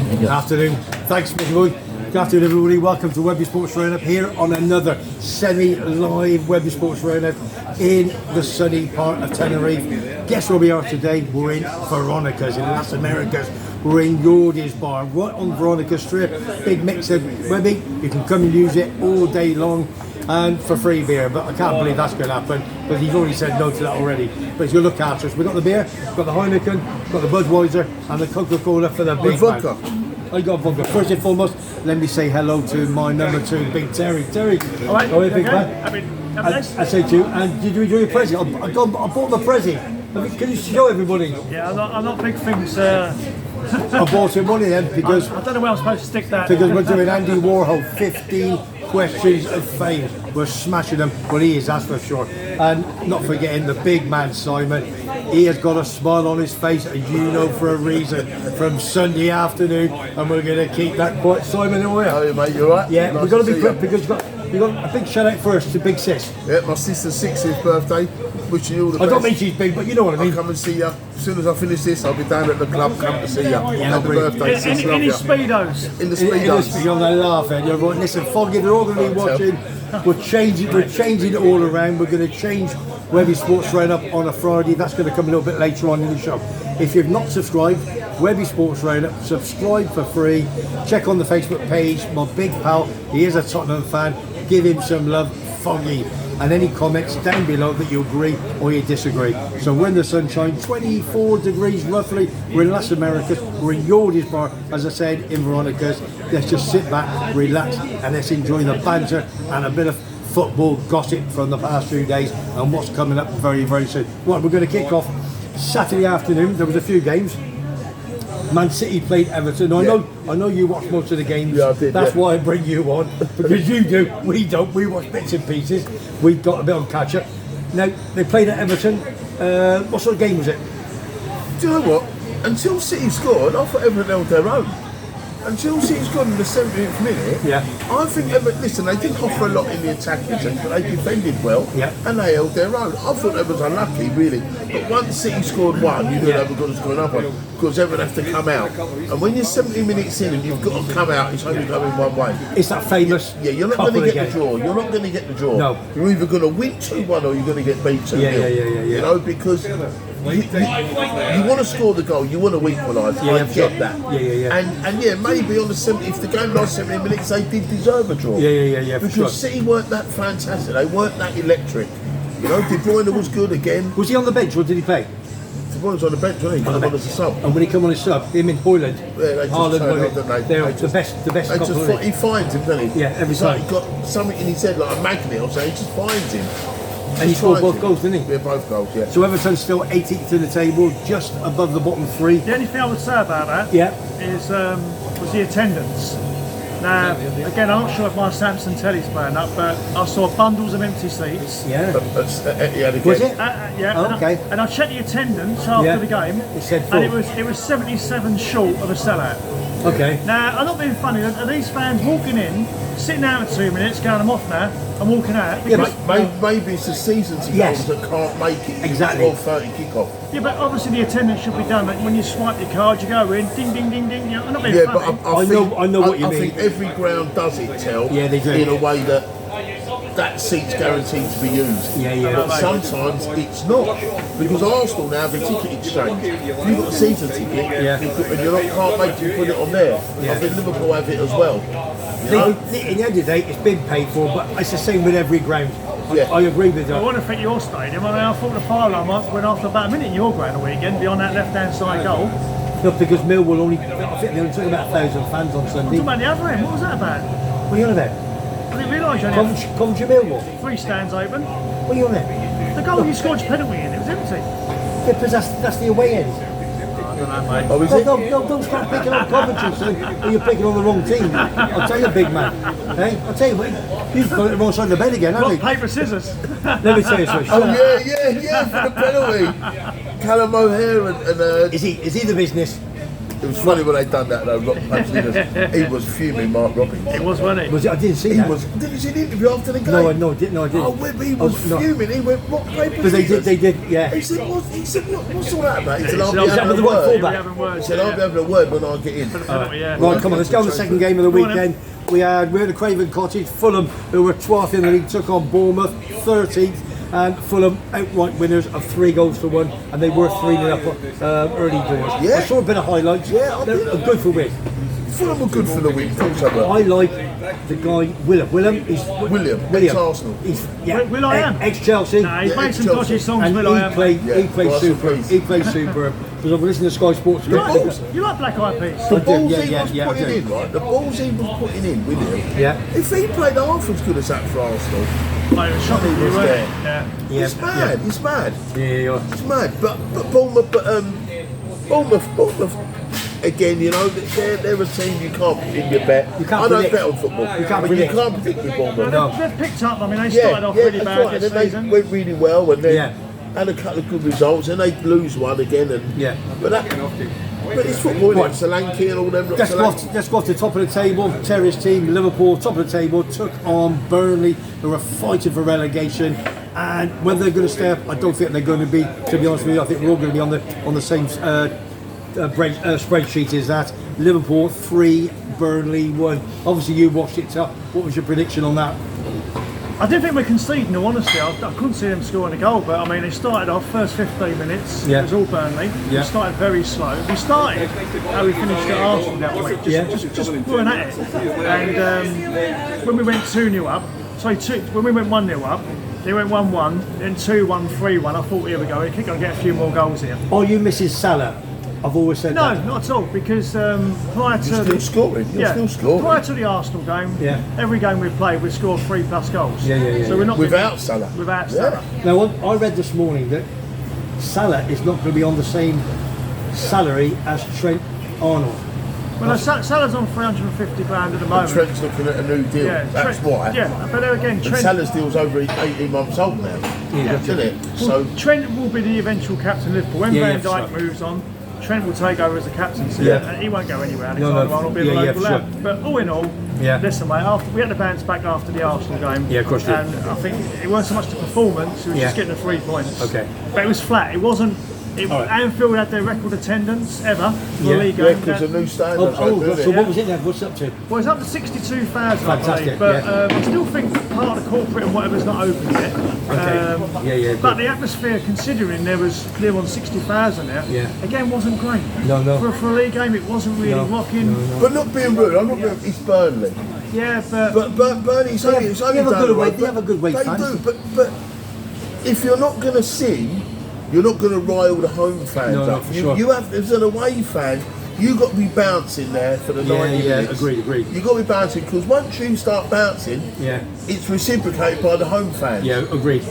Good afternoon. Thanks, Mr. Boy. Good afternoon, everybody. Welcome to Webby Sports Roundup here on another semi-live Webby Sports Roundup in the sunny part of Tenerife. Guess where we are today? We're in Veronicas in Las Americas. We're in Yordys bar, right on Veronica Strip. Big mix of Webby. You can come and use it all day long and for free beer. But I can't believe that's going to happen because he's already said no to that already. But he's going to look after us. We've got the beer, we've got the Heineken, we've got the Budweiser and the Coca-Cola for the big vodka. I got vodka. First and foremost, let me say hello to my number 2, Big Terry. Terry, all right, how are you, big man? I say to you, and did you enjoy your present? I bought my present. Can you show everybody? Yeah, I'm not big things. I bought him one of them because I don't know where I'm supposed to stick that. Because we're doing Andy Warhol 15 questions of fame. We're smashing them. Well, he is, that's for sure. And not forgetting the big man Simon. He has got a smile on his face, as you know, for a reason, from Sunday afternoon, and we're going to keep that quiet. Simon, how are you? How are you, mate? You alright? Yeah, nice we've got to be see quick you. because we've got a big shout out first to Big Sis. Yeah, my sister's 60th birthday. Wishing you all the best. I don't mean she's big, but you know what I mean. I'll come and see you. As soon as I finish this, I'll be down at the club. Come to see you. Happy birthday, sis. In his speedos. In the In speedos. the speedos, I laugh at you. Right, listen, Foggy, they're all going to be watching. We're changing it all around. We're going to change Webby Sports Roundup on a Friday. That's going to come a little bit later on in the show. If you've not subscribed, Webby Sports Roundup, subscribe for free. Check on the Facebook page. My big pal, he is a Tottenham fan. Give him some love, Foggy. And any comments down below that you agree or you disagree. So we're in the sunshine, 24 degrees roughly. We're in Las Americas. We're in Yordys bar, as I said, in Veronicas. Let's just sit back, relax, and let's enjoy the banter and a bit of football gossip from the past few days and what's coming up very, very soon. Right, we're going to kick off Saturday afternoon. There was a few games. Man City played Everton. I know you watch most of the games. Yeah, I did. That's why I bring you on, because you do. We don't. We watch bits and pieces. We've got a bit of catch up. Now they played at Everton. What sort of game was it? Do you know what? Until City scored, I thought Everton held their own. Until City scored in the 70th minute, Yeah. I think Everton, listen, they didn't offer a lot in the attacking sense, but they defended well, Yeah. and they held their own. I thought they was unlucky, really. But once City scored one, you knew they were going to score another one, because Everton have to come out. And when you're 70 minutes in and you've got to come out, it's only going one way. It's that famous. Yeah, you're not going to get the draw. You're not going to get the draw. No. You're either going to win 2-1 or you're going to get beat 2-0. Yeah. You know, because you want to score the goal, you want to equalise. Yeah, I get sure. that. Yeah. And yeah, maybe on the 70, if the game lost 70 minutes, they did deserve a draw. Yeah. For Because sure. City weren't that fantastic. They weren't that electric. You know, De Bruyne was good again. Was he on the bench or did he play? De Bruyne was on the bench, wasn't he? Because on as a sub. And when he come on his sub, him and Hoyland, They just turn up, don't they? they're the best They couple. just he finds him, doesn't he? Yeah, every It's like time. he got something in his head, like a magnet or something. He just finds him. And he scored both goals, didn't he? Yeah, both goals. Yeah. So Everton's still 18th in the table, just above the bottom 3. The only thing I would say about that Yeah. is was the attendance. Now, again, I'm not sure if my Samsung telly's playing up, but I saw bundles of empty seats. Yeah. Yeah, Was it? Yeah. Oh, okay. And I checked the attendance after Yeah. the game. It said and full. it was 77 short of a sellout. Okay. Now, I'm not being funny. Are these fans walking in, sitting down for 2 minutes, going, I'm off now, and walking out? Yeah, Because, Maybe it's the season tickets Yes. that can't make it. Exactly. 12:30 kickoff. yeah, but obviously the attendance should be done. Like when you swipe your card, you go in, ding, ding, ding, ding. You know, I'm not being Yeah, but funny. I know what you I mean. think every ground does it, Tel. Yeah, they do. In a way that seat's guaranteed to be used. Yeah. But sometimes it's not. Because Arsenal now have a ticket exchange. If you've got a season ticket and you can't make it, put it on there. Yeah. I think Liverpool have it as well. You know? In the end of the day, it's been paid for, but it's the same with every ground. Yeah. I agree with I you. want to fit your stadium. I mean, I thought the fire alarm went after about a minute in your ground a weekend, beyond that left-hand side goal. No, because Millwall only, I think they only took about 1,000 fans on I'm Sunday. talking about the other end. What was that about? What are you on about? I didn't realise you only had Coventry Millwall? 3 stands open. What are you on about? The goal you scored your penalty in, it was empty. Yeah, because that's the away end. Oh, is No, it? don't start picking on Coventry, son, or you're picking on the wrong team. I'll tell you, big man. Hey, I'll tell you what, you've got it the wrong side of the bed again, haven't Rock, you? paper, scissors. Let me tell you something. Oh, yeah, for the penalty. Callum O'Hare and Is he the business? It was funny when they done that though. He was fuming, Mark Robbins. It was, wasn't it? Was it? I didn't see He that. was. Did you see the interview after the game? No, I didn't. Oh, Webby was fuming. He went, rock, paper, Because they did, yeah. He said, what's all that about? He said, I'll said, be "Is that having the a right word. fullback?" He said, I'll be having a word when I get in. Right, come on, let's go on the second game of the weekend. We're at the Craven Cottage. Fulham, who were 12th in the league, took on Bournemouth, 13th. And Fulham outright winners of 3-1, and they were 3-0 up early doors. Yeah. I saw a bit of highlights. Yeah, I They're did. good for win. Fulham were good for the win. I like the guy William. William, ex-Arsenal. He's Will I am? ex-Chelsea. No, he's Yeah, made some Chelsea. dodgy songs, And Will I am. he played Rice super. and peas. He played super. Because I've listened to Sky Sports. You like Black Eyed Peas? The I do, balls yeah, he yeah, was yeah, I putting do. in, right? The balls he was putting in, William. Yeah. If he played half as good as that for Arsenal, Like, it was shocking, He was weren't there. it? Yeah. Yeah, it's mad. It's mad. Yeah. It's mad. But Bournemouth. Again, you know, they're a team you can't in your bet. You can't I don't predict. bet on football. You can't but predict. You can't predict with Bournemouth. No. They've picked up, I mean, they started off really that's bad right. this And then season. they went really well, and then Yeah. had a couple of good results, and they lose one again. And Yeah. but it's football, isn't it? Solanke and all them. Let's go off to the top of the table. Terry's team, Liverpool, top of the table, took on Burnley, who are fighting for relegation. And whether they're going to stay up, I don't think they're going to be. To be honest with you, I think we're all going to be on the same spreadsheet as that. Liverpool 3, Burnley 1. Obviously, you watched it. What was your prediction on that? I didn't think we conceded, in all honesty. I couldn't see them scoring a goal, but I mean, they started off first 15 minutes. Yeah. It was all Burnley. Yeah. We started very slow. We started how we finished at Arsenal that week, just going at it. And when we went 2-0 up, when we went 1-0 up, they went 1-1, then 2-1, 3-1. I thought, here we go, we keep going to get a few more goals here. Are you Mrs. Salah? I've always said No, that. not at all, because prior to You're still scoring. You're still scoring. prior to the Arsenal game, every game we played, we scored 3+ goals. Yeah. So we're not Without Salah. Without Salah. Now, I read this morning that Salah is not going to be on the same salary as Trent Arnold. Well, Salah's on 350 grand at the moment. Trent's looking at a new deal. That's why. Yeah, but there again, And Trent. Salah's deal's over 18 months old now. Isn't it? So Trent will be the eventual captain of Liverpool. When Van Dijk moves on, Trent will take over as a captaincy. And he won't go anywhere. And Arnold will be the local lad. But all in all, listen, mate. We had to bounce back after the Arsenal game. Yeah, of course. And I think it wasn't so much the performance; it was just getting the 3 points. Okay. But it was flat. It wasn't. Anfield had their record attendance ever for the league game. because a new standard. So what was it then? What's it up to? Well, it's up to 62,000, I Fantastic, believe. But I still think part of the corporate and whatever's not open yet. Okay. But the atmosphere, considering there was clear on 60,000 there, again wasn't great. No. For a league game, it wasn't really rocking. But not being rude, I'm not being. It's Burnley. Yeah, but Burnley's only. It's only have a down good the road, away- they have a good away They fans. do, but if you're not going to sing, you're not going to rile the home fans No, up. for sure. You have, as an away fan, you got to be bouncing there for the 90 minutes. Agreed. You got to be bouncing because once you start bouncing, it's reciprocated by the home fans. Yeah, agreed.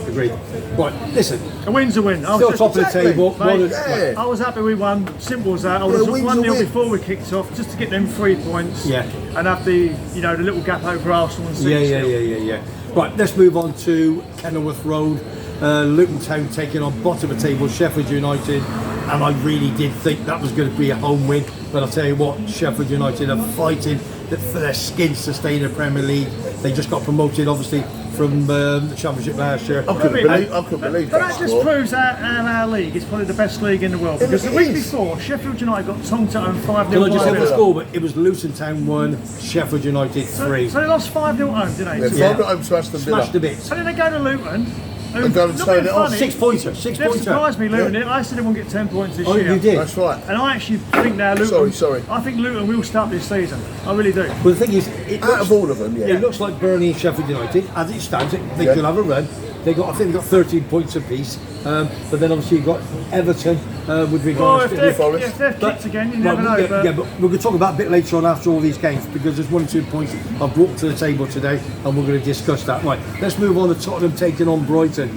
Right, listen. a win's a win. Still top of the table. Mate, Yeah. I was happy we won. Simple as that. I was win's a 1-0 win. before we kicked off, just to get them 3 points. Yeah. And have the the little gap over Arsenal and City. Yeah. Right, let's move on to Kenilworth Road. Luton Town taking on bottom of the table Sheffield United, and I really did think that was going to be a home win, but I'll tell you what, Sheffield United are fighting for their skins to stay in the Premier League. They just got promoted obviously from the Championship last year. I couldn't believe But that that just score. proves our league is probably the best league in the world, because the week before Sheffield United got tonked at home 5-0. Can I just say the by score? But it was Luton Town 1, Sheffield United 3. So they lost 5-0 at home, didn't they? They're home to Aston Villa. Smashed a bit. So then they go to Luton. And go and not turn being it off. funny, 6 pointer. They've surprised me, Luton. I said they won't get 10 points this Oh, year. you did? That's right. And I actually think now Luton. Sorry. I think Luton will start this season. I really do. Well, the thing is, Out of all of them, it looks like Burnley and Sheffield United, as it stands, they could have a run. I think they've got 13 points apiece. But then obviously you've got Everton with Well, regards if they're kicked again, you never know. but we're going to talk about a bit later on after all these games, because there's 1 or 2 points I've brought to the table today, and we're going to discuss that. Right, let's move on to Tottenham taking on Brighton.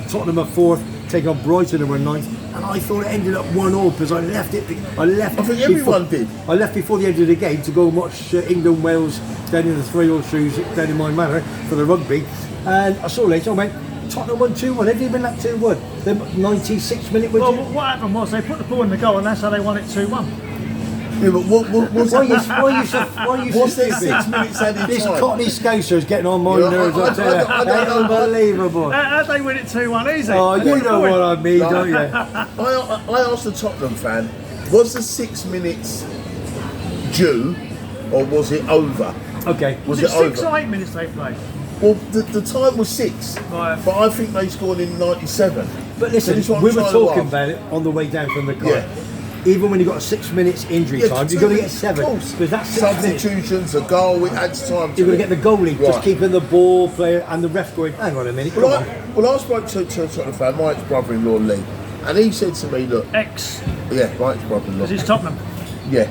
Tottenham are 4th, taking on Brighton, who were 9th, and I thought it ended up 1-1 because I left it. I think everyone did. I left before the end of the game to go and watch England Wales down in the 3-all shoes down in my manor for the rugby, and I saw later. I went, Tottenham won 2-1. Have you been up 2-1? The 96th minute. Well, what happened was they put the ball in the goal, and that's how they won it 2-1. Yeah, but what's Why are you so there stupid? 6 minutes added This time? Cockney Scousers getting on my Yeah, nerves, I tell you. I don't know. Unbelievable. How'd they win it 2-1 easy? Oh, you know what I mean, No. don't you? I asked the Tottenham fan, was the 6 minutes due or was it over? Okay. Was it 6 or 8 minutes they played? Well, the time was 6, Right. but I think they scored in 97. But listen, This is what we I'm were trying to talking ask. about it on the way down from the car. Yeah. Even when you got 6 minutes injury Yeah, time, 2 you've got to get minutes, 7. of course. Because that's 6 minutes. Substitutions, a goal, it adds time to You're going it. to get the goalie just Right. keeping the ball player and the ref going, hang on a minute, come on. Well, I spoke to a Tottenham fan, my ex-brother-in-law Lee, and he said to me, look, X, yeah, my ex-brother-in-law, because it's Tottenham. yeah,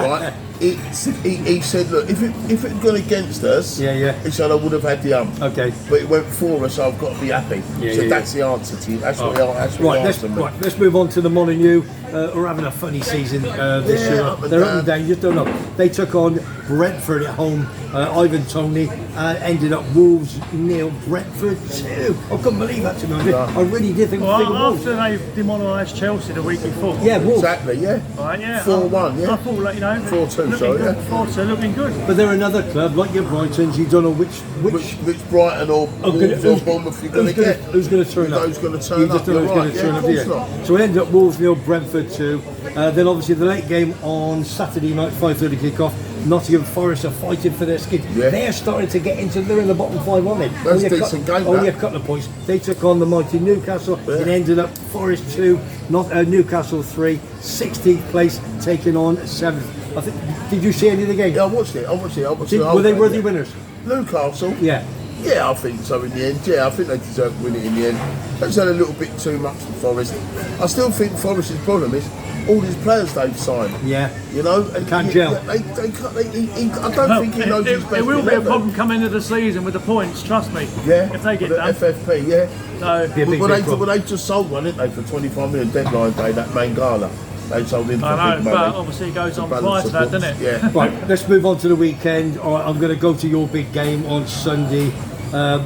right, he said, look, if it had gone against us, Yeah. he said I would have had the Okay. but it went for us, so I've got to be happy. Yeah, So yeah, that's the answer to you, that's what he Right, answered me. let's move on to the Molyneux. Are having a funny season this Yeah, year. up and They're up down. and down, you just don't know. They took on Brentford at home, Ivan Toney, ended up Wolves 0, Brentford 2. I couldn't believe that to me. I really did think it was big Well, Wolves. after they demolished Chelsea the week before. Yeah, Wolves. Exactly, yeah. Right, yeah. 4-1, yeah. I thought, like, 4-2, looking sorry, good. yeah. 4-2, looking good. But they're another club, like your Brightons, you don't know which Which Brighton or Wolves or Bournemouth you're going to get. Who's going to turn up? Who's going to turn You up? just don't know You're who's going right. to turn Yeah, up, of do you? course not. So it ended up Wolves 0, Brentford 2. Then obviously the late game on Saturday night, 5:30 kick-off. Nottingham Forest are fighting for their skin. Yeah. They're starting to get into, they're in the bottom 5, aren't they? That's Only a decent game, Only that. a couple of points. They took on the mighty Newcastle. Yeah. It ended up Forest 2, Newcastle 3, 16th place, taking on 7th. I think. Did you see any of the game? Yeah, I watched it. The whole Were they game, worthy yeah. winners? Newcastle? Yeah. Yeah, I think so in the end. Yeah, I think they deserve to win it in the end. They just had a little bit too much for Forest. I still think Forest's problem is all these players they've signed. Yeah. You know, and Can't gel. They can't. I don't think he knows his best. It will be a 11. problem come into the season with the points, trust me. Yeah, If they get with done. the FFP, yeah. So, Be a big, Well, big problem. they just sold one, didn't they, for 25 million deadline day, that Mangala. They sold him for I big know, money. but obviously it goes on Balance prior to of that, books. doesn't it? Yeah. Right, let's move on to the weekend. All right, I'm going to go to your big game on Sunday.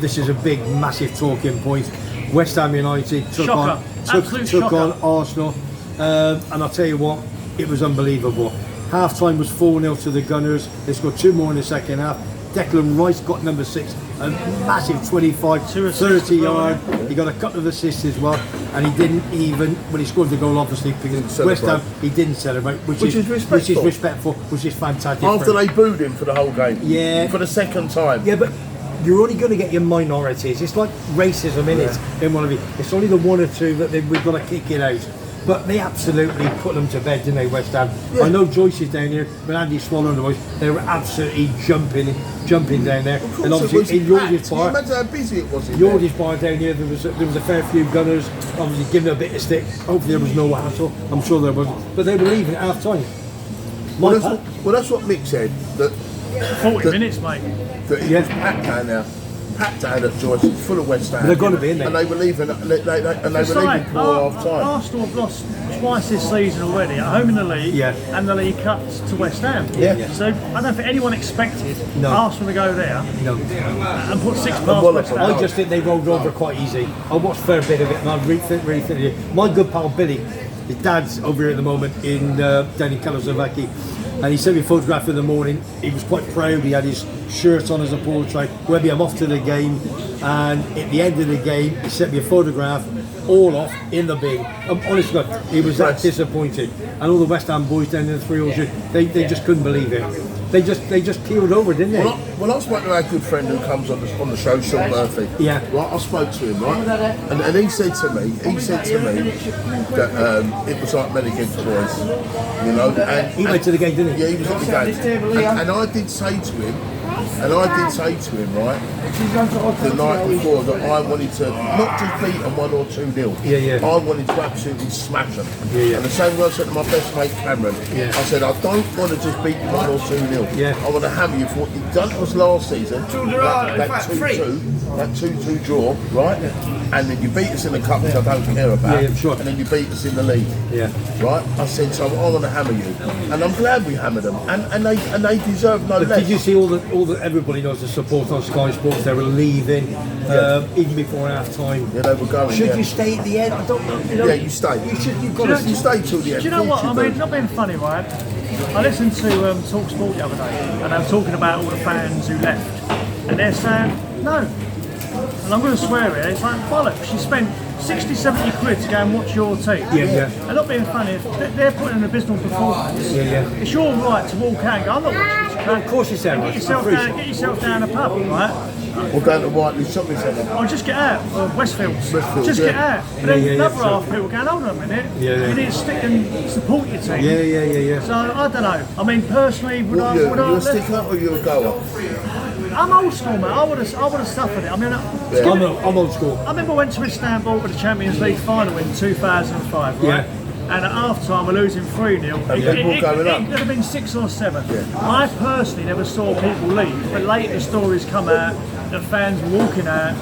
This is a big, massive talking point. West Ham United took Shocker. Absolute shocker. on Arsenal, and I'll tell you what, it was unbelievable. Half time was 4-0 to the Gunners. They scored 2 more in the second half. Declan Rice got number 6, a massive 25, 2 assists 30 as well, yard. He got a couple of assists as well, and he didn't even, when he scored the goal, obviously, because West Ham, he didn't celebrate, which is respectful, which is fantastic. After they booed him for the whole game. Yeah. For the second time. Yeah, but you're only going to get your minorities. It's like racism in it. In one of it, it's only the 1 or 2 that we've got to kick it out. But they absolutely put them to bed, didn't they, West Ham? Yeah. I know Joyce is down here, but Andy's swallowing the voice. They were absolutely jumping down there. Of course And obviously in it was packed. Yordys Can you Bar, imagine how busy it was in there? Yordys Bar down here, there was a fair few Gunners, obviously giving a bit of stick. Hopefully there was no hassle. I'm sure there wasn't. But they were leaving at half time. Well, that's what Mick said. That 40 minutes, mate. it Yeah. was packed down now. Packed down at Joyce, it's full of West Ham. They're gonna be, innit? And they were leaving, and they were It's leaving like, before half time. Arsenal have lost twice this season already, at home in the league, Yeah. and the league cups to West Ham. Yeah. So I don't think anyone expected No. Arsenal to go there No. and put 6 past wallop West them. Ham. I just think they rolled over quite easy. I watched a fair bit of it and I really think it. My good pal Billy, his dad's over here at the moment in down in Kalosovaki, and he sent me a photograph in the morning. He was quite proud. He had his shirt on as a portrait. Webby, I'm off to the game, and at the end of the game, he sent me a photograph, all off in the bin. Honestly, he was that disappointed. And all the West Ham boys down in the 3-0, they just couldn't believe it. They just keeled over, didn't they? Well, I spoke to our good friend who comes on the show, Sean Murphy. Yeah. Right, I spoke to him, right, and he said to me that it was like men against boys, you know. And He went to the game, didn't he? Yeah, he was at the game. And I did say to him, right, the night before that I wanted to not just beat them 1 or 2-0. Yeah. I wanted to absolutely smash them. Yeah. And the same way I said to my best mate Cameron, Yeah. I said, I don't want to just beat you 1 or 2-0. Yeah. I want to hammer you for what you've done to us last season. That 2-2. that 2-2 draw, right? And then you beat us in the cup, which I don't care about. Yeah, sure. And then you beat us in the league. Yeah. Right? I said, so I want to hammer you. And I'm glad we hammered them. And they deserve no But less. did you see all the everybody knows the support on Sky Sports? They were leaving even before half time. Yeah, they were going. Should you stay at the end? I don't know. You know, Yeah, you stay. You've got to You stay till the end. Do you know what? I Of course you mean, not being funny, right? I listened to Talk Sport the other day, and they were talking about all the fans who left, and they're saying no. And I'm going to swear here, it's like bollocks. You spent 60, 70 quid to go and watch your team. Yeah. And not being funny, if they're putting an abysmal performance, it's your right to walk out and go, I'm not watching this. Of course it's our right. Get yourself down a pub, right? Or down to Whiteley Shopping Centre. Or just get out, or Westfields. Just get out. But then another half people going, hold on a minute, you need to stick and support your team. Yeah. So I don't know. I mean, personally, would I You have a sticker or you a goer? I'm old school, mate. I would have suffered it. I mean, I'm old school. I remember I went to Istanbul for the Champions League final in 2005, right? Yeah. And at half time, we're losing 3-0. It could have been 6 or 7. I personally never saw people leave, but later the stories come out, the fans were walking out,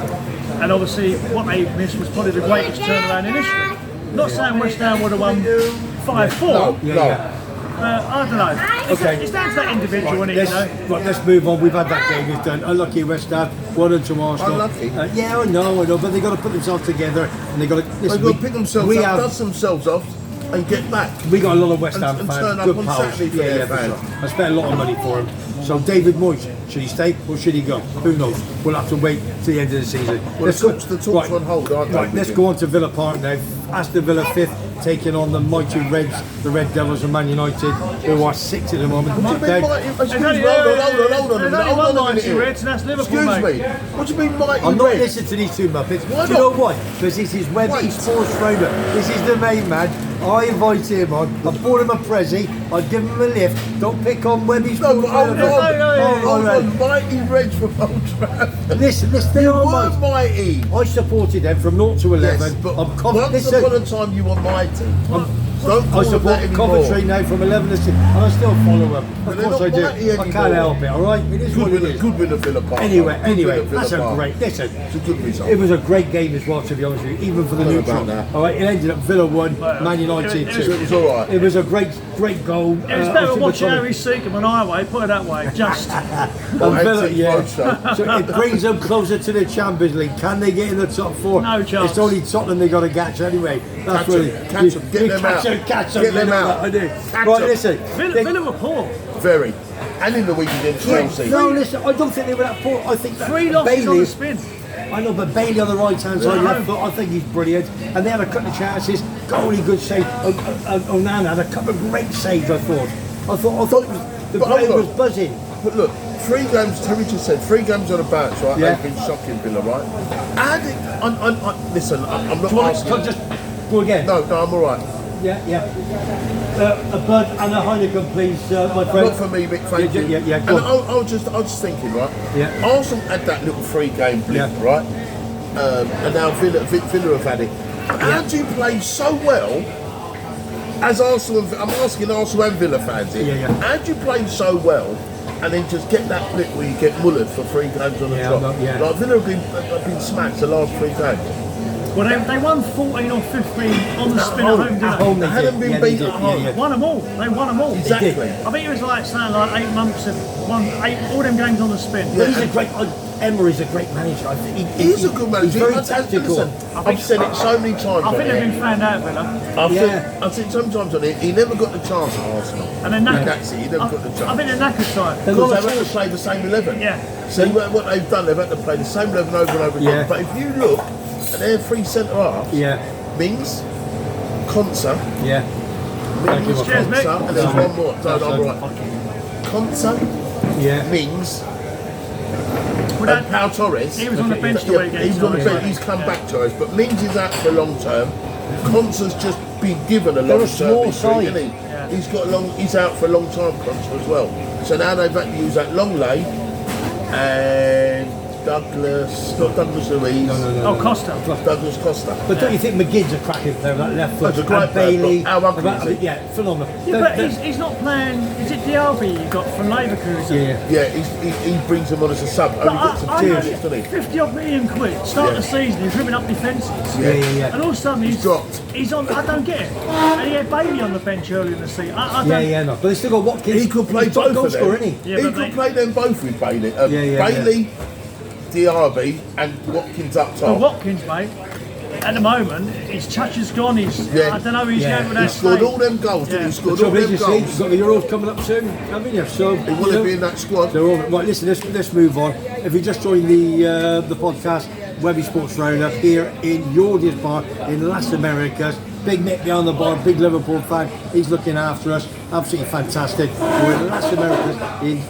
and obviously what they missed was probably the greatest turnaround in history. Not saying West Ham would have won 5-4. Yeah. I don't know. Okay. It's down to that individual, isn't it? You know? Right, let's move on. We've had that game. We've done unlucky West Ham, 1-2 Arsenal. Unlucky? Yeah, I know, but they've got to put themselves together and they've got to. They've got to pick themselves up, dust themselves off, and get back. We got a lot of West Ham and fans, turn up good on pals. Saturday for their For fans. sure. I spent a lot of money for him. So David Moyes, should he stay or should he go? Who knows? We'll have to wait to the end of the season. Well, the talks on hold, aren't they? Right, let's go on to Villa Park now. Aston Villa 5th, taking on the mighty Reds, the Red Devils of Man United, who are 6th at the moment. What do you mean, mighty? Excuse me, hold on a minute. Reds, and that's Liverpool, Excuse mate. me. What do you mean, mighty I'm not Reds? listening to these two Muppets. Why Do you know not? why? Because this is Wait. Webby's Sports Trainer. This is the main man. I invite him on. I bought him a Prezi. I give him a lift. Don't pick on Webby's No, Sports hold Trainer. on. Mighty Reds from Old Trafford. Listen, they are were mighty. mighty. I supported them from 0 to 11. Yes, but I'm once upon a time you were mighty. Don't I call them support that anymore. Coventry now from 11 to 6, and I still follow them. Of But they're course not I do. mighty I can't anymore. help it, alright? It is what it is. Good win at Villa Park. Anyway, Good win at Villa that's a Park. great, listen. It's a good result. It was a great game as well, to be honest with you, even for the Don't know neutral. about that. Alright, it ended up Villa 1, Man United 2. It was all right. It was a great goal. It was better watching Harry Seacombe on highway, put it that way, just. And Villa, so it brings them closer to the Champions League. Can they get in the top 4? No chance. It's only Tottenham they got to catch anyway. That's really Catch them, get them out. Catch them, Get them out. I do. Catch Right, them. listen. Villa were poor. Very. And in the week against Chelsea. No, listen, I don't think they were that poor. I think that 3 losses on the spin. I know, but Bailey on the right hand side, left foot, I think he's brilliant. And they had a couple of chances, goalie good save. Onana had a couple of great saves, I thought. I thought it was, the But hold play on. was buzzing. But look, 3 games, Terry just said, 3 games on the bounce, right? Yeah. They've been shocking, Villa, right? Listen, I'm not Do you want asking. to just go again? No, I'm all right. Yeah. A Bud and a Heineken, please, my friend. Not for me, Mick, thank you. Yeah, and go I was just thinking, right? Yeah. Arsenal had that little 3-game blip, Yeah. right? And now Villa have had it. How do you play so well as Arsenal? I'm asking Arsenal and Villa fans here. Yeah. How do you play so well and then just get that blip where you get mullered for 3 games on the trot? Like Villa have been smacked the last 3 games. Well, they won 14 or 15 on the spin at home, didn't they? They hadn't been beaten at home. Won them all. They won them all. Exactly. I think it was like saying like 8 months of won 8 all them games on the spin. But he's a great. Emery's a great manager. I think He's a good manager. He's very Listen, tactical. I've said it so many times. I think they've been found out, Villa. I've said sometimes on it, he never got the chance at Arsenal. And then that's it, he never got the chance. I think they're knackered time. Because they've had to play the same 11. Yeah. See what they've done, they've had to play the same 11 over and over again. Yeah. But if you look at their 3 centre halves, Mings, Konsa, Mings, Cheers, mate. Konsa, and there's one more. No, I'm right. Konsa, Mings, and Pau Torres. He was on the bench the way He was on the bench. He's come back to us, but Mings is out for long term. Konsa's just been given a long term injury, isn't he? Yeah. He's out for a long time, Konsa as well. So now they've had to use that long lay and Douglas, not Douglas Luiz. Oh, Costa. Douglas Costa. But don't you think McGinn's a cracking player, that left foot? That's a great And Bailey. player. How ugly is he? Yeah, phenomenal. Yeah, but he's not playing. Is it Diaby you got from Leverkusen? Yeah. He brings him on as a sub. Only got some tears, doesn't he? 50 odd million quid. Start the season, he's ripping up defences. Yeah. And all of a sudden He's dropped. He's on. I don't get it. And he had Bailey on the bench earlier in the season. I don't, No. But they still got Watkins. He could play He's top both goal of them. scorer, isn't he? Yeah, He but could play them both with Bailey. Bailey, Diaby, and Watkins up But top. Watkins, mate, at the moment, his touch is gone. I don't know, he's going with He that scored state. all them goals. Yeah. He The scored all trouble is, them you see, goals. you've got the Euros coming up soon, haven't you? So He want to be in that squad. they're all right. Listen, let's move on. If you just joined the podcast, Webby Sports Roundup here in Yordys bar in Las Americas. Big Nick behind the bar, big Liverpool fan. He's looking after us. Absolutely fantastic. We're in Las Americas in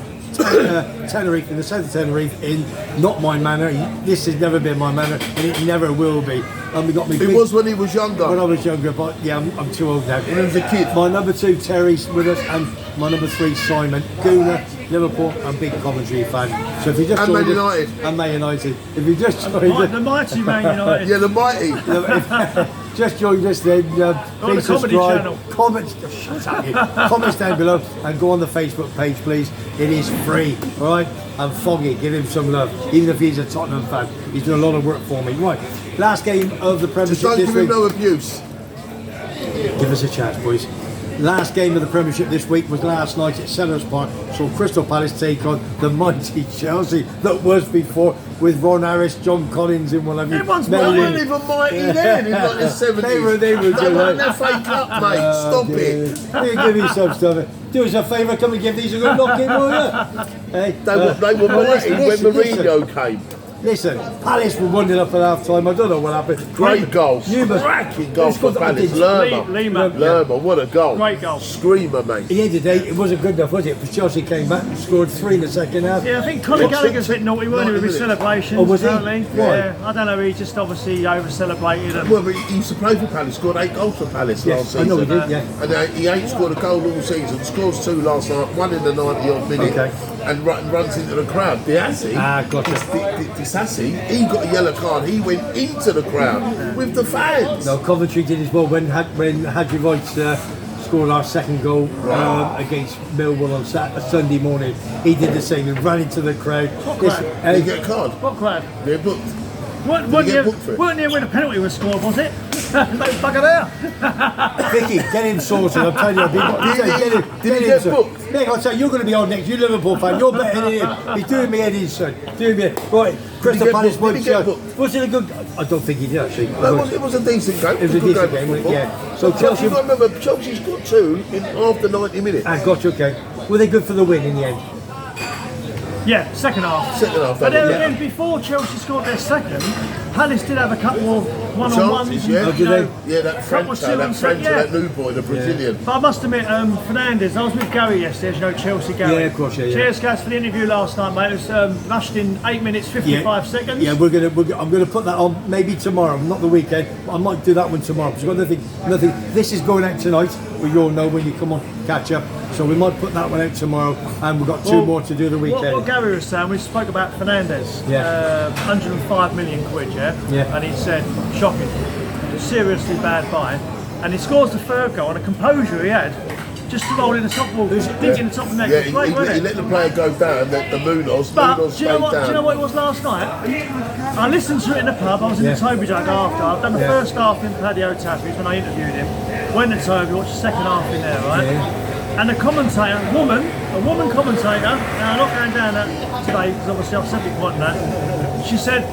Tenerife, in the south of Tenerife, in not my manor. This has never been my manor, and it never will be. And we got me. It was when he was younger. When I was younger, but yeah, I'm too old now. When he was a kid. My number 2, Terry's with us, and my number 3, Simon. Gooner, Liverpool, and big Coventry fan. So if you just And joined Man us- United. and Man United. If you just joined The mighty Man United. Yeah, the mighty. just joined us, then please the comedy subscribe. channel. Comments, shut up, you. Comments down below, and go on the Facebook page, please. It is free, all right? And Foggy, give him some love, even if he's a Tottenham fan. He's done a lot of work for me. Right, last game of the Just Premiership don't this give him week. no abuse. Give us a chance, boys. Last game of the Premiership this week was last night at Sellers Park. Saw Crystal Palace take on the mighty Chelsea that was before, with Ron Harris, John Collins, and what have you. Everyone's They Melly. weren't even mighty then in like the 70s. They were They good, won right? the FA Cup, mate. Stop it. Give me some stuff. Do us a favour, come and give these a good knock in, will you? Hey, They were well, mighty when listen. Mourinho came. Listen, Palace were 1-0 up at half time. I don't know what happened. Great goals. Numerous- Cracking goals for It's got- Palace. Lima. Lerma, what a goal. Great goal. Screamer, mate. At the end of the day, it wasn't good enough, was it? Because Chelsea came back and scored 3 in the second half. Yeah, I think Conor Gallagher's a bit naughty, weren't he, with his 90 minutes. celebrations? Oh, was he? Apparently. Why? Yeah, I don't know, he just obviously over-celebrated and Well, but he used to play for Palace, scored 8 goals for Palace last Yes, I season. know he did, yeah. And he ain't scored a goal all season. Scores 2 last night, 1 in the 90-odd minute, Okay. and runs into the crowd. Diassi, Gotcha. Disassi, he got a yellow card. He went into the crowd with the fans. No, Coventry did as well when Hadji Voigt scored our second goal against Millwall on Sunday morning. He did the same and ran into the crowd. Listen, Did he get a card? what crowd? They're booked. Weren't get near booked for it? where the penalty was scored, was it? No bugger there. Vicky, get him sorted. I'm telling you, Did he get booked? Nick, I'll tell you, you're going to be on next. You Liverpool fan, you're better than him. He's doing me head in, son. Doing me. Right, Crystal get Palace booked? Did he get won. booked? Was it a good? I don't think he did actually. It was a decent game. It was a good decent of game, wasn't it? football. Yeah. So But Chelsea- you've got to remember, Chelsea's got 2 in after 90 minutes. Gotcha, okay. Were they good for the win in the end? Yeah, second half. Second half, But then yeah. again, before Chelsea scored their second, Palace did have a couple of one-on-ones. Chances, yeah. Oh, did they? Yeah, that French, that new boy, the Brazilian. But I must admit, Fernandes, I was with Gary yesterday, as you know, Chelsea Gary. Yeah, of course, yeah. Cheers, guys, for the interview last night, mate. It was rushed in 8 minutes, 55 seconds. Yeah, I'm gonna put that on maybe tomorrow, not the weekend. I might do that one tomorrow because I've got nothing. This is going out tonight. Well, you'll know when you come on, catch up. So we might put that one out tomorrow, and we've got 2 more to do the weekend. What Gary was saying, we spoke about Fernandes. Yeah. 105 million quid, yeah? Yeah. And he said, shocking, seriously bad buy. And he scores the third goal, and the composure he had, just to roll in the top ball, digging the top of the net. Yeah, It was great, he wasn't it? let the player go down, the Munoz But do stayed you know what? down. Do you know what it was last night? I listened to it in the pub. I was in the Toby Jug after. I've done the first half in Patio Tappies when I interviewed him. Went to Toby, watched the second half in there, right? Yeah. And the commentator, a woman commentator. Now I'm not going down that today because obviously I've said before that. She said,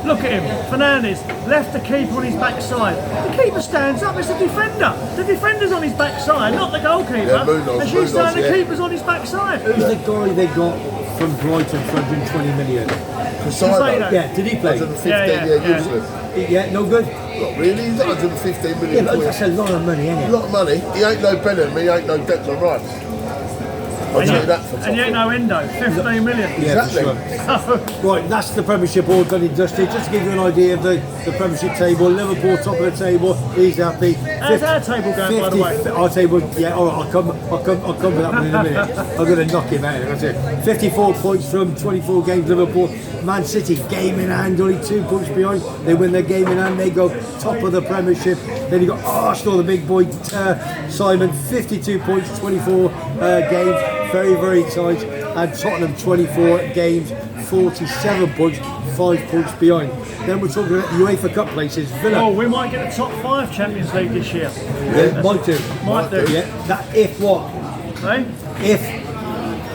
"Look at him, Fernandes left the keeper on his backside. The keeper stands up. It's the defender. The defender's on his backside, not the goalkeeper. Yeah, Munoz, and she's saying the yeah. keeper's on his backside." Who's the guy they got from Brighton for 120 million? Casado. Yeah, did he play? 115, Yeah. useless. Yeah, no good. Not really, he's 115 million Yeah, but quid. that's a lot of money, isn't A it? lot of money. He ain't no Benham, he ain't no Declan Rice. I'll tell you that for And you ain't no Endo, 15 million. Yeah, Exactly. for sure. Right, that's the Premiership all done and dusted. Just to give you an idea of the Premiership table, Liverpool top of the table, he's happy. How's our table going, by the way? Our table, yeah, all right, I'll come with that one in a minute. I'm going to knock him out. That's it. 54 points from 24 games, Liverpool. Man City, game in hand, only 2 points behind. They win their game in hand, they go top of the Premiership. Then you got Arsenal, the big boy, Simon, 52 points, 24 games, very, very tight. And Tottenham, 24 games, 47 points, 5 points behind. Then we're talking about UEFA Cup places. Villa. Oh, we might get the top 5 Champions League this year. Yeah, might do. Might do. Yeah, that if what? Eh?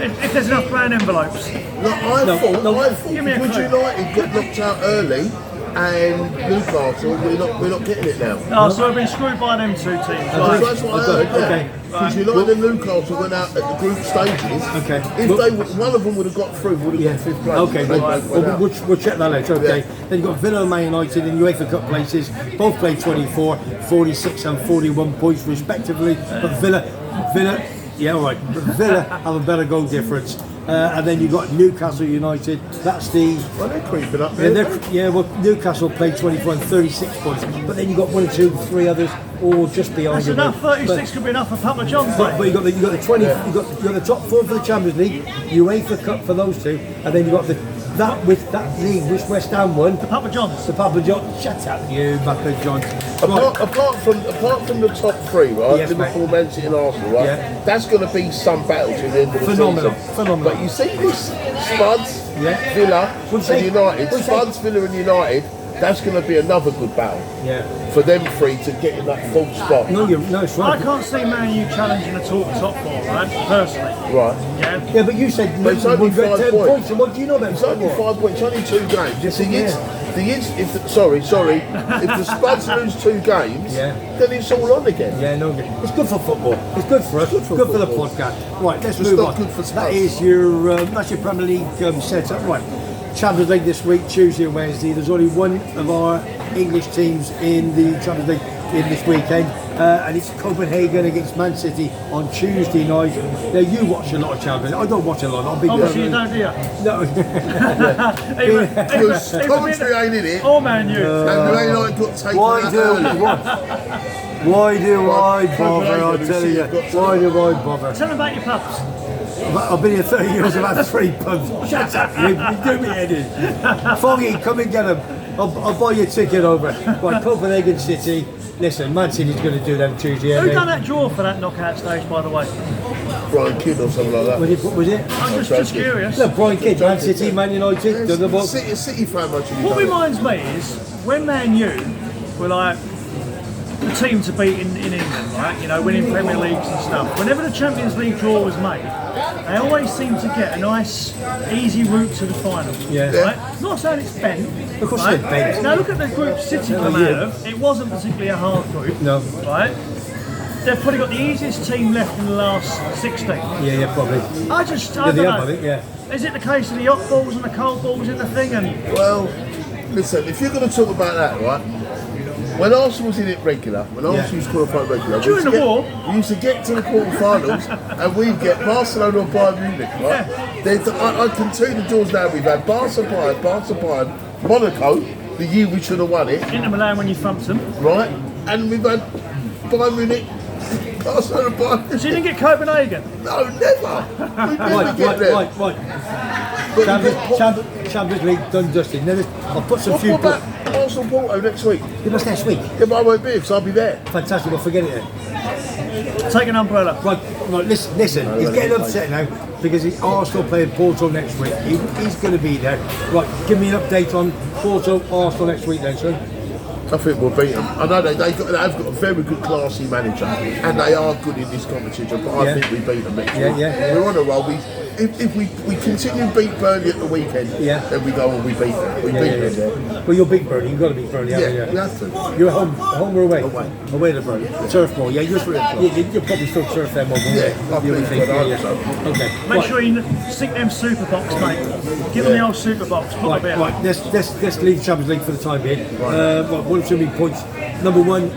If there's enough brown envelopes. I thought Give me a because clue. United got knocked out early and Newcastle, we're not getting it now. Oh, so we've been screwed by them 2 teams. So Right. that's what I heard. Okay. Because United and Newcastle went out at the group stages. Okay. If they one of them would have got through, would have got 5th place. Okay, They well, both went out. we'll check that later. Okay. Yeah. Then you've got Villa and Man United in UEFA Cup places. Both played 24, 46 and 41 points respectively. But Villa, yeah, all right. But Villa have a better goal difference. And then you've got Newcastle United. That's the... Well, they're creeping up Yeah, there. well, Newcastle played 24 and 36 points. But then you've got 1 or 2, 3 others all just behind That's you. enough. 36 could be enough for Papa John's. But you got the 20. You got the top 4 for the Champions League, UEFA Cup for those 2, and then you got that league which West Ham won. The Papa John's. The Papa John. Shut up, you Papa John. Apart from the top 3, right? Yes, Liverpool, Man City, and Arsenal, right? Yeah. That's going to be some battle to the end of the Phenomenal, season. phenomenal. But you see this Spuds, Yeah. Villa, What'd you and say? United. What'd you say? Spuds, Villa, and United. That's going to be another good battle Yeah. for them 3 to get in that 4th spot. No, it's I right. can't see Man U challenging at all top 4, right? Personally. Right. Yeah. Yeah, but you said But it's only Liverpool got 5 10 points. And what do you know about It's only football? 5 points, only 2 games. Yes, If the Spuds lose 2 games, Yeah. then it's all on again. Yeah, no, it's good for football. It's good for us. Good for the football. podcast. Right, let's It's move not on. good for Spurs. That is that's your Premier League setup. Right, Champions League this week, Tuesday and Wednesday. There's only one of our English teams in the Champions League in this weekend, and it's Copenhagen against Man City on Tuesday night. Now you watch a lot of Champions League. I don't watch a lot. I'll be Obviously you don't, do you? No. Because commentary ain't in it. Oh, Man U. And they ain't got taken Why out do early. Why do I Right, bother? I'll Copenhagen, tell you've you. got to Why do I bother? Tell them about your pups. I've been here 30 years, I've had 3 pubs. Shut up, you do me head in. Foggy, come and get them. I'll buy you a ticket over. Right, Copenhagen City. Listen, Man City's going to do them Tuesday. Who aren't they? done that draw for that knockout stage, by the way? Brian Kidd or something like that. What was it? I'm just curious. No, Brian Kidd, Man City, Man United. Done the box. City fan much of What reminds me is when Man U were like the team to beat in England, right? You know, winning Premier Leagues and stuff. Whenever the Champions League draw was made, they always seem to get a nice, easy route to the final. Yeah. Right? Not saying it's bent. Of course right? it's bent. Now look at the group City come yeah. out of. It wasn't particularly a hard group. No. Right? They've probably got the easiest team left in the last 16. Yeah, probably. I They don't have, know. I think, yeah. Is it the case of the hot balls and the cold balls in the thing? And Well, listen, if you're going to talk about that, right? When Arsenal was in it regular, when Arsenal was qualified regular, During the war? we used to get to the quarterfinals and we'd get Barcelona or Bayern Munich, right? I can tell you the doors now. We've had Barca, Bayern, Monaco, the year we should have won it, Inter Milan when you thumped them. right? And we've had Bayern Munich, Barcelona, Bayern So you Munich. didn't get Copenhagen? No, never. We never get there. But Champions League done dusted. Now, I'll put some few. what about Arsenal Porto next week? It was next week. Yeah, but I won't be because I'll be there. Fantastic, well forget it then. Take an umbrella. Right, listen, he's getting upset now because Arsenal playing Porto next week. He's going to be there. Right, give me an update on Porto, Arsenal next week then, son. I think we'll beat them. I know they've got a very good, classy manager, and they are good in this competition. But I think we beat them next week. Yeah. We're on a roll. If we continue to beat Burnley at the weekend, then we go and we beat them. We beat them. Well, you're big Burnley. You've got to beat Burnley, haven't you? You have to. You're at home or away? Away. Away to Burnley. Turf ball, yeah. You're probably still turf them over. Yeah, I believe so. Okay. Make sure you sink them super box, mate. Give them the old super box. Put a bit. Right, let's leave Champions League for the time being. Right, one or two big points. Number one,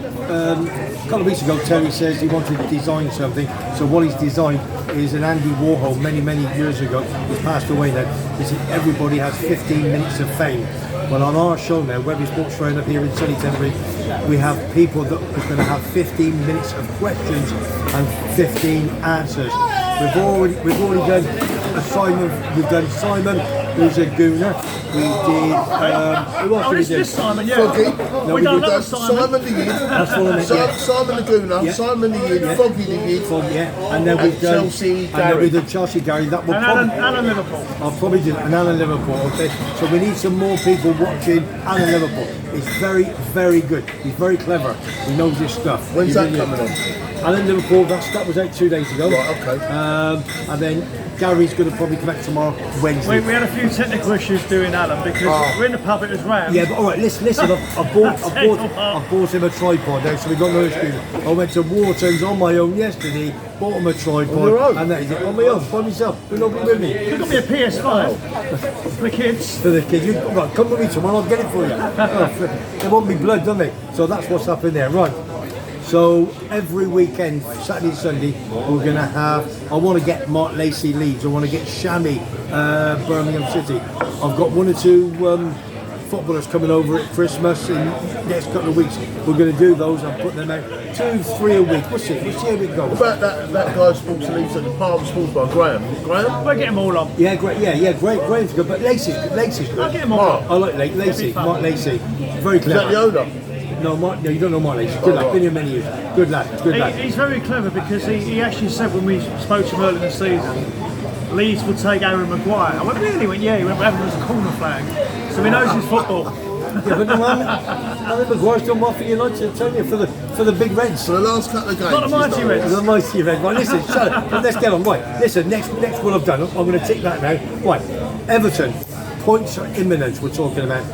couple of weeks ago, Terry says he wanted to design something. So what he's designed is an Andy Warhol many years ago. He's passed away now. He said everybody has 15 minutes of fame. Well, on our show now, WEBBY'S Sports Round up here in sunny Tenerife, we have people that are going to have 15 minutes of questions and 15 answers. We've already done a Simon. We've done Simon, who's a gooner. We did. Who else did we do? This Simon, yeah. Foggy. No, we've done another Simon. Simon the Yid. That's what I meant, yeah. Simon the Gooner, Yeah. Simon the Yid, Yeah. Foggy the Yid. And then we've done Chelsea And then Gary. we've done Chelsea Gary. That will And probably. Alan Liverpool. I'll probably do an Alan Liverpool. Okay, so we need some more people watching Alan Liverpool. He's very good. He's very clever. He knows his stuff. When's He that really is. coming on? Alan Liverpool. That was out 2 days ago. Right, okay. And then Gary's going to probably come back tomorrow, Wednesday. We had a few technical issues doing Alan because we're in the pub, it was rammed. Yeah, but all right. Listen. I bought him a tripod now, so we got no excuse. I went to Wharton's on my own yesterday, bought him a tripod, On your own? and that is it. On my own, by myself. We're not with me. You got me a PS5 for the kids. For the kids, right, come with me tomorrow, I'll get it for you. They want me blood, don't they? So that's what's happening there, right? So every weekend, Saturday, Sunday, we're going to have. I want to get Mark Lacey Leeds. I want to get Shammy, Birmingham City. I've got 1 or 2 footballers coming over at Christmas in the next couple of weeks. We're going to do those and put them out 2, 3 a week. We'll see how it goes. About that guy Sports Leagues at the Palm Sports Bar, Graham. Graham? We'll get them all on. Yeah, great. Yeah, great. Graham's good, but Lacey's good. I'll get them all Mark. on. I like Lacey. Mark Lacey, very Is that the clever. owner? No, Mark. No, you don't know Mark Lacey. Good lad. Been here many years. Good lad. Good lad. He's very clever because he actually said when we spoke to him earlier in the season, Leeds would take Aaron Maguire. I went, really? He went, yeah. He went, Aaron was a corner flag. So he knows his football. Yeah, but no, Alan Maguire's done well for United. I tell you, for the big Reds. For the last couple of games. Not the mighty he's Reds. The mighty event. Right, listen, shut up. Let's get on. Right, listen, next one I've done, I'm going to tick that now. Right, Everton, points are imminent, we're talking about.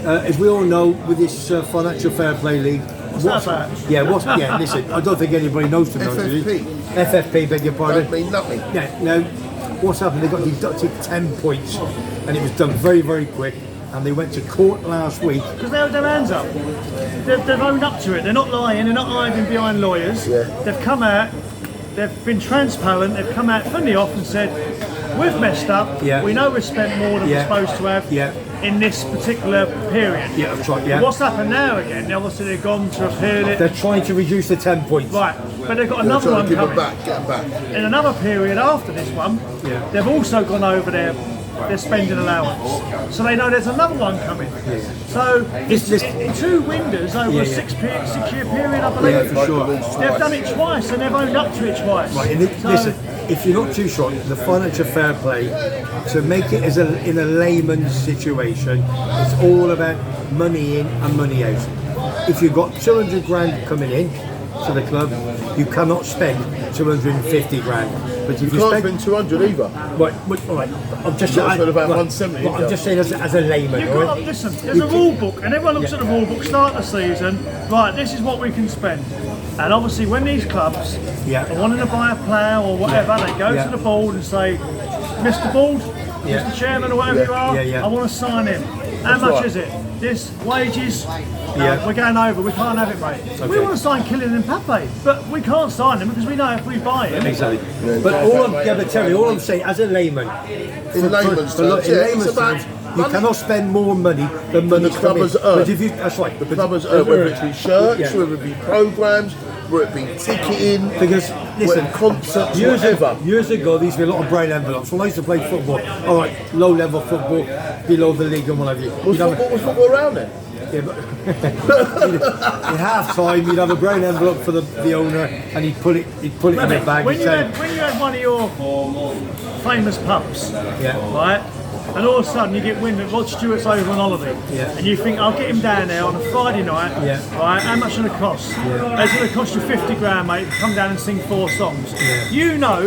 As we all know, with this financial fair play league, What's that? Yeah, listen, I don't think anybody knows to be honest with you. FFP, beg your pardon. Don't mean nothing. Yeah, now, what's happened, they got deducted 10 points, and it was done very quick, and they went to court last week. Because they held their hands up. They've owned up to it. They're not lying. They're not hiding behind lawyers. Yeah. They've come out. They've been transparent. They've come out from the off and said, we've messed up. Yeah. We know we've spent more than Yeah. we're supposed to have Yeah. in this particular period. Yeah, that's right, yeah. What's happened now again? Now obviously they've gone to appeal it. They're trying to reduce the 10 points. Right, but they've got They're another trying one to give coming. them back, get them back. In another period after this one, Yeah. they've also gone over their spending allowance. So they know there's another one coming. So This- in 2 windows over Yeah, a yeah. 6-year period, I believe. Yeah, for sure. They've done it twice and they've owned up to it twice. Right, and So- listen, if you're not too sure, the financial fair play, to make it in a layman's situation, it's all about money in and money out. If you've got 200 grand coming in to the club, you cannot spend 250 grand. But if you Can't spend, spend 200 either. right, all right, I'm just Can't spend about right, 170, but I'm just saying as a layman, You've all got, right? listen, there's a rule book, and everyone looks at the rule book, start the season, right, this is what we can spend. And obviously when these clubs Yeah. are wanting to buy a player or whatever, they go Yeah. to the board and say, Mr. Board, Yeah. Mr. Chairman or whatever you are, Yeah. I want to sign him. How That's much right. is it? This, wages, Yeah. we're going over, we can't have it, mate. We Okay. want to sign Kylian Mbappe, but we can't sign him because we know if we buy him, Exactly. But tell me, all I'm saying, as a layman, In layman's for- terms, in yeah, layman's it's about terms, you money. cannot spend more money than money the club has earned. But if you, that's right. The club has earned, whether it be shirts, whether it be programmes, whether it be ticketing, Because listen, concerts, years whatever. ago, there used to be a lot of brown envelopes. When I used to play football, all right, low level football, below the league and what have you. Was You'd have was football around then? yeah, but in half time, you'd have a brown envelope for the owner, and he'd put it in a bag. when and you say, had one of your famous pubs, yeah, right? And all of a sudden you get wind that Rod Stewart's over on holiday. Yeah. And you think, I'll get him down there on a Friday night. Yeah. Right, how much will it cost? It's going to cost you 50 grand, mate, to come down and sing 4 songs. Yeah. You know,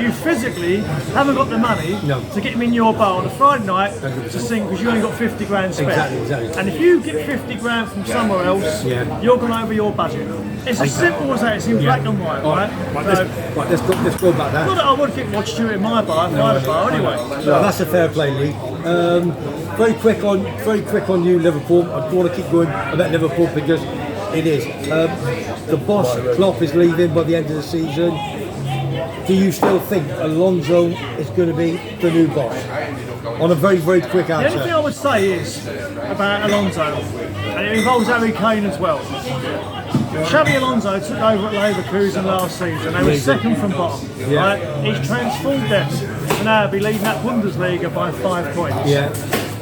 you physically haven't got the money No. to get him in your bar on a Friday night 100%. to sing because you only got 50 grand spent. Exactly. And if you get 50 grand from somewhere else, Yeah. you're going over your budget. It's as simple as that. It's in black and white, right? So, let's go back there. not that I would get Rod Stewart in my bar, private bar anyway. No, that's a fair play league. Very quick on you, Liverpool. I want to keep going about Liverpool because It is. The boss, Klopp, is leaving by the end of the season. Do you still think Alonso is going to be the new boss? On a very, very quick The only thing answer. I would say is about Alonso, and it involves Harry Kane as well. Xabi Alonso took over at Leverkusen last season. They were second from bottom. Yeah. Right? He's transformed them to now be leading that Bundesliga by 5 points. Yeah.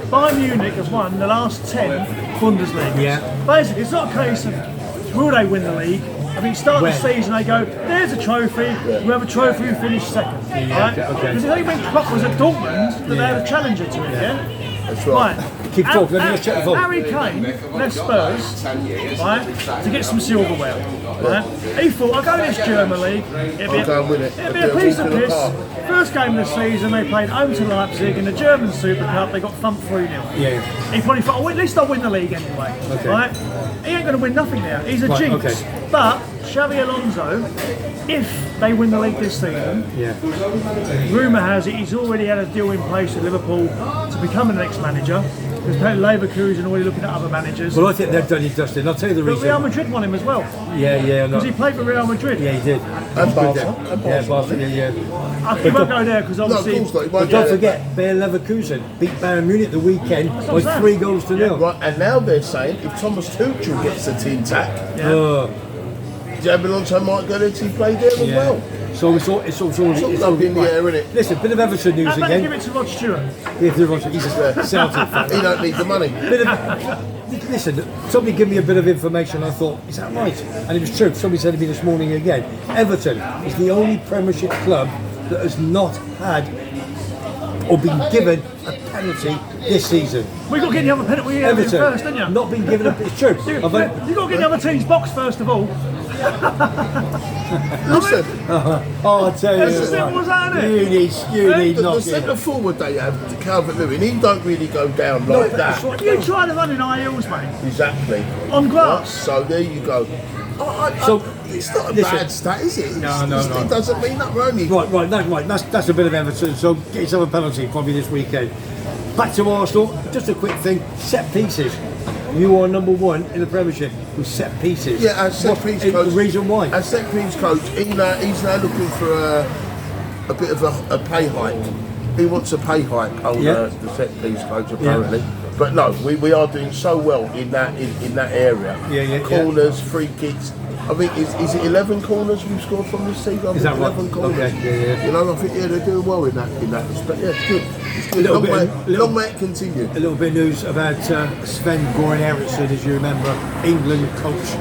Bayern Munich has won the last 10 Bundesligas. Yeah. Basically, it's not a case of will they win the league. I mean, start the season, they go, there's a trophy, we have a trophy, we finish second. Right? Because it's only when Klopp was at Dortmund that they had a challenger to it, yeah? That's right. Keep talking, let me just check the phone. Harry Kane left Spurs, right, to get some silverware. Right? He thought, I'll go to this German league, it'll I'll go and win it. be a piece of piss. First game of the season, they played home to Leipzig in the German Super Cup, they got thumped 3-0. Yeah. He probably thought, oh, at least I'll win the league anyway. Okay. Right? He ain't going to win nothing now. He's a jinx. okay. But Xabi Alonso, if they win the league this season, rumour has it he's already had a deal in place with Liverpool to become the next manager. Because Leverkusen already looking at other managers. Well, I think they've done it, Dustin. I'll tell you the But reason. Real Madrid won him as well. Yeah. Because he played for Real Madrid. Yeah, he did. And Barca. Yeah, Barca, yeah. He won't go there because No, of obviously. course not. He But won't don't get it. forget, Bayer Leverkusen beat Bayern Munich the weekend by what I'm 3 goals to 0. Right, and now they're saying if Thomas Tuchel gets the team tack, Xabi Alonso might go there to play there as well. So it's all it's up in the air, innit? Listen, bit of Everton news And then give again. it to Rod Stewart. He's a Celtic fan. He don't need the money. Listen, somebody give me a bit of information. I thought, is that right? And it was true. Somebody said to me this morning again. Everton is the only Premiership club that has not had or been given a penalty this season. We got to get the other penalty Everton first, didn't you? not been given a. It's true. You got to get the other team's box first of all. Listen, Oh, I tell you, It's as simple as that, innit? you need the knocking. centre forward they have, Calvert Lewin, he don't really go down like that. You try to run in high heels, mate. Exactly. On grass. So there you go. So, It's not a listen. bad stat, is it? No. It doesn't mean that, Ronnie. Right. That's a bit of Everton. So get yourself a penalty probably this weekend. Back to Arsenal. Just a quick thing. Set pieces. You are number 1 in the Premiership with set pieces. Yeah, as set piece is coach. the reason why? As set piece coach, he's now looking for a bit of a pay hike. He wants a pay hike on the set piece coach apparently. But no, we are doing so well in that area. Yeah. Corners, free kicks. I think is it 11 corners we've scored from this season? I think Is that right? 11 corners. Okay, yeah. You know, I think they're doing well in that respect. Yeah, it's good. It's good. Long way it continue. A little bit of news about Sven Goran Eriksson, as you remember, England coach.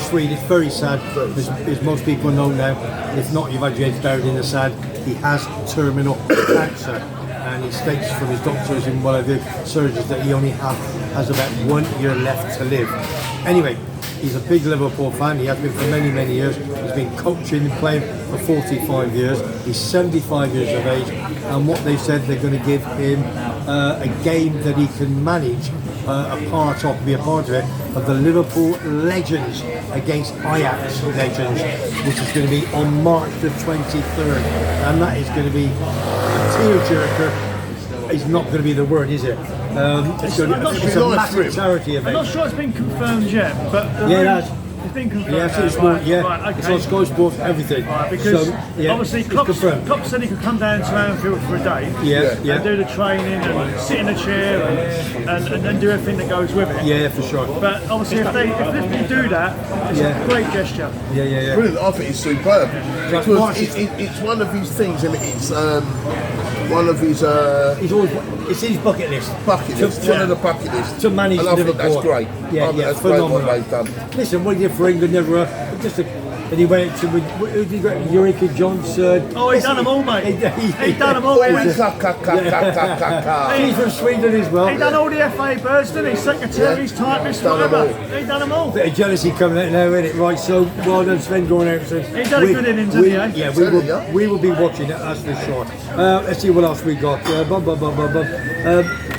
Swedish, very sad, as most people know now. If not, you've had your head buried in the sand. He has terminal cancer, and he states from his doctors in one of the surgeries that he only has about 1 year left to live. Anyway, he's a big Liverpool fan. He has been for many, many years. He's been coaching and playing for 45 years. He's 75 years of age, and what they said, they're going to give him a game that he can manage be a part of it, of the Liverpool Legends against Ajax Legends, which is going to be on March the 23rd, and that is going to be a tearjerker. It's not going to be the word, is it? It's a massive charity event. I'm not sure it's been confirmed yet, but it's been confirmed. Yeah, it's on Sky Sports, everything. Right, because obviously it's Klopp confirmed. said he could come down to Anfield for a day and do the training and sit in a chair and do everything that goes with it. Yeah, for sure. But obviously if they do that, it's a great gesture. Yeah. Brilliant. I think it's superb. Because it's one of his things, and it's one of his It's his bucket list. One of the bucket lists. To manage and I think Liverpool. that's great. Yeah, that's phenomenal. great what they've done. Listen, what he did for England, and he went to Eureka Johnson. Oh, he done them all, mate. He done them all. He's from Sweden as well. He done all the FA birds, didn't he? Secretaries, typists, whatever. He done them all. Bit of jealousy coming out now, isn't it? Right, so well done, Sven Goran Eriksson. He's done a good innings, hasn't he, eh? Yeah, we will be watching it, that's for sure. Let's see what else we got.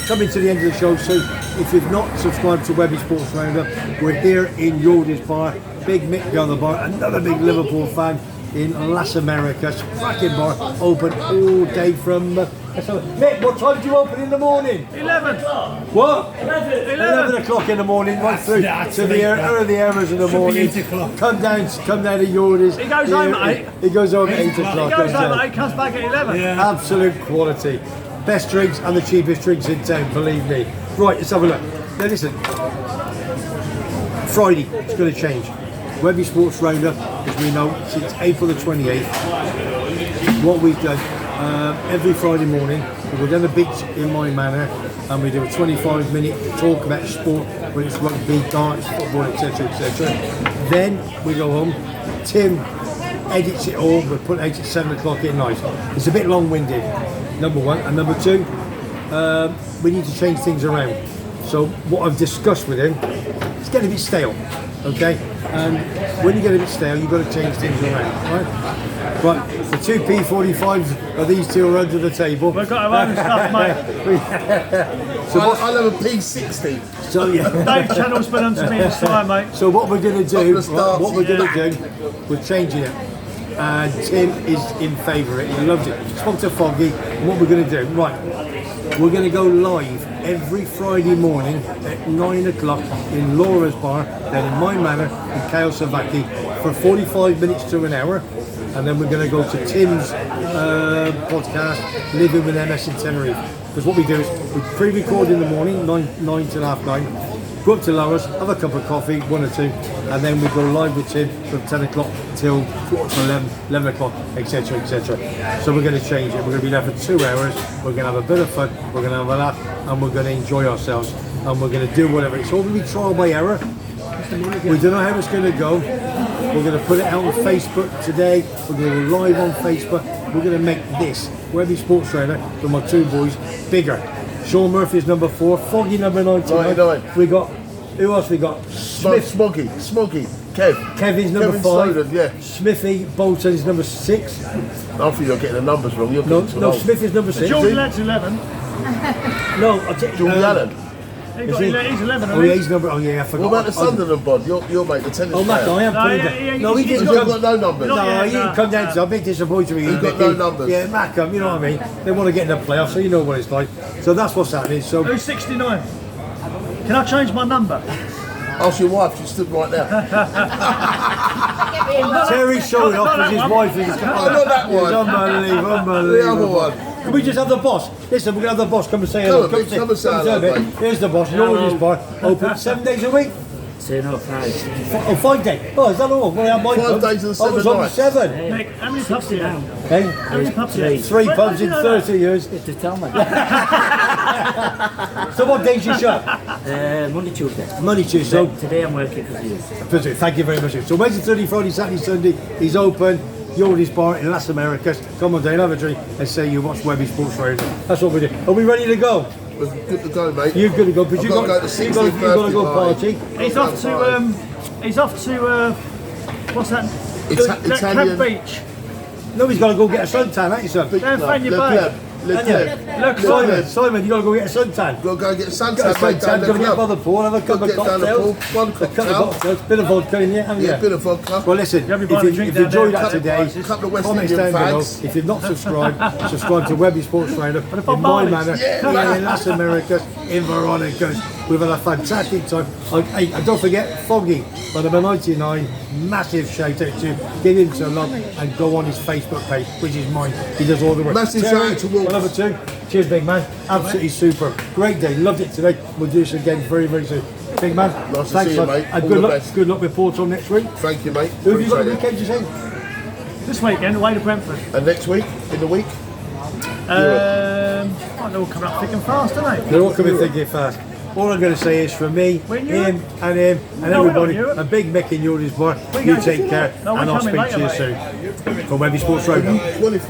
Coming to the end of the show, so if you've not subscribed to Webby Sports Roundup, we're here in Yordys Bar. Big Mick down the bar, another big Liverpool fan. in Las Americas, cracking bar, open all day from. Mick, what time do you open in the morning? 11. What? 11 o'clock in the morning, right through to the early hours of the morning. Come down to Yordys. He goes home at 8. He goes home at 8 o'clock. He goes home at 8, comes back at 11. Yeah. Absolute quality. Best drinks and the cheapest drinks in town, believe me. Right, let's have a look. Now listen, Friday, it's going to change. Webby Sports Roundup, as we know, since April the 28th, what we've done, every Friday morning, we go down the beach in my manor and we do a 25-minute talk about sport, whether it's rugby, darts, football, etc, etc. Then we go home, Tim edits it all, we put it out at 7 o'clock at night. It's a bit long-winded, number one, and number two, we need to change things around. So what I've discussed with him, it's getting a bit stale, okay? And when you get a bit stale, you've got to change things around, right? Right, the two P45s of these two are under the table. We've got our own stuff, mate. So I'll have a P60. So yeah. Dave Channel's been on to me this time, mate. So what we're going to do, we're changing it. And Tim is in favour of it, he loves it. Spoke to Foggy, and what we're going to do, right, we're going to go live every Friday morning at 9 o'clock in Laura's bar, then in my manor in Chaos Savaki for 45 minutes to an hour. And then we're going to go to Tim's podcast, Living with MS in Tenerife. Because what we do is we pre-record in the morning, 9 till half 9. Go up to Laura's, have a cup of coffee, 1 or 2, and then we go live with Tim from 10 o'clock till quarter to 11 o'clock, etc, etc. So we're going to change it. We're going to be there for 2 hours, we're going to have a bit of fun, we're going to have a laugh, and we're going to enjoy ourselves, and we're going to do whatever. It's all going to be trial by error. We don't know how it's going to go. We're going to put it out on Facebook today, we're going to go live on Facebook, we're going to make this, Webby Sports Trainer, with my two boys, bigger. Sean Murphy's number 4, Foggy number 99. 99. We got, who else we got? Smoggy, Kev. Kevin's number Kevin 5. Snowden, yeah. Smithy Bolton's number 6. I think you're getting the numbers wrong. No, Smithy's number 6. George Led's 11. No, I'll take George Allen. He's 11, Oh yeah, he's number. Oh yeah, I forgot. What about the Sunderland bod? You'll make the tennis Oh, Matt, I am putting it. No, he didn't He's come. got no numbers. No, he didn't come down to. I'm a bit disappointed with you. He's got no numbers. Yeah, Mackham, you know what I mean? They want to get in the playoffs, so you know what it's like. So that's what's happening. So Who's 69? Can I change my number? Ask your wife, she stood right there. Terry showed off with his wife. Oh, not that one. Unbelievable. The other one. Can we just have the boss? Listen, we're going to have the boss come and say Come hello. on, come and say hello, mate. mate. Here's the boss. Yordys bar. Open 7 days a week. 10 or 5. Oh, 5 days. Oh, is that all? Well, 5 days and 7 was on nights. 7. Nick, how many pubs do you have? Hey, How many pubs do you have? 3 pubs in 30 years. To tell me. So what days you shut? Monday, Tuesday. Monday, Tuesday. So, Today I'm working for you. thank you very much. So Wednesday, Thursday, Friday, Saturday, Sunday, he's open. Yordys bar in Las Americas. Come on down, have a drink, and say you watch Webby Sports Radio. That's what we do. Are we ready to go? We're good to go, mate. You're good to go, but I've got to go to 60th you got to go birthday party. He's off to what's that? Camp Italian. Beach. No, he's got to go get a suntan, ain't he, sir? Down Fanya Bay. Simon, you got to go get a suntan. Got to go get a suntan, Got a mate, down suntan, the got to get by club. the pool, have a cup of Get down the pool, cocktails. one A couple of cocktail. cocktails, bit of vodka in there, haven't you? Yeah, a bit of vodka. Well, listen, You'll be if buying a you drink down enjoyed there, that today, couple of West comments Indian down below. fags. If you've not subscribed, subscribe to Webby Sports Radio in my Bommmmm. manor, here in Las Americas, in Veronicas. We've had a fantastic time. Hey, and don't forget, Foggy, by number 99, massive shout out to you. Give him some love and go on his Facebook page, which is mine. He does all the work. Massive Terry, shout out to Wolf. number 2. Cheers, big man. Absolutely super. Great day. Loved it today. We'll do this again very, very soon. Big man. Nice to thanks, see you, man. mate. And All good the luck. best. Good luck with Porto next week. Thank you, mate. Who have you got the Appreciate weekend, you say? This weekend, away to Brentford. it. And next week, in the week, They're all coming up thick and fast, aren't they? They're all coming thick and fast. All I'm going to say is from me, We're in him, Europe. and him, and No, we're not everybody, in Europe. a big Mick in Yordys bar. We're You going take to care, Europe. No, we're and I'll coming speak to you later, soon. From Webby Sports Radio. 24.